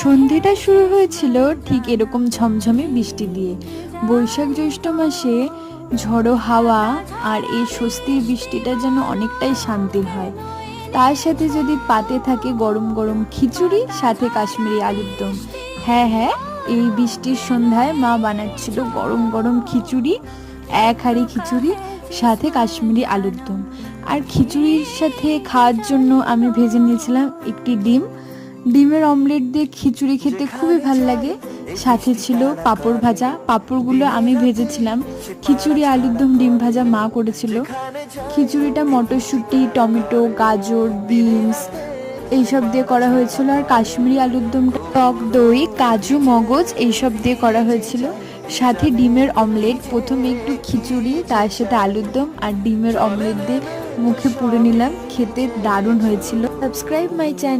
সন্ধ্যেটা শুরু হয়েছিল ঠিক এরকম ঝমঝমে বৃষ্টি দিয়ে। বৈশাখ জ্যৈষ্ঠ মাসে ঝড়ো হাওয়া আর এই স্বস্তির বৃষ্টিটা যেন অনেকটাই শান্তির হয়। তার সাথে যদি পাতে থাকে গরম গরম খিচুড়ি, সাথে কাশ্মীরি আলুর দম। হ্যাঁ হ্যাঁ, এই বৃষ্টির সন্ধ্যায় মা বানাচ্ছিল গরম গরম খিচুড়ি, এক হাঁড়ি খিচুড়ি, সাথে কাশ্মীরি আলুর দম। আর খিচুড়ির সাথে খাওয়ার জন্য আমি ভেজে নিয়েছিলাম একটি ডিম। ডিমের অমলেট দিয়ে খিচুড়ি খেতে খুবই ভালো লাগে। সাথে ছিল পাঁপড় ভাজা, পাঁপড়গুলো আমি ভেজেছিলাম। খিচুড়ি, আলুর দম, ডিম ভাজা মা করেছিল। খিচুড়িটা মটরশুঁটি, টমেটো, গাজর, বিনস এইসব দিয়ে করা হয়েছিল। আর কাশ্মীরি আলুর দমটা টক দই, কাজু, মগজ এইসব দিয়ে করা হয়েছিল। সাথে ডিমের অমলেট। প্রথমে একটু খিচুড়ি, তার সাথে আলুর দম আর ডিমের অমলেট দিয়ে মুখে পুরে নিলাম। খেতে দারুণ হয়েছিল। Subscribe my channel.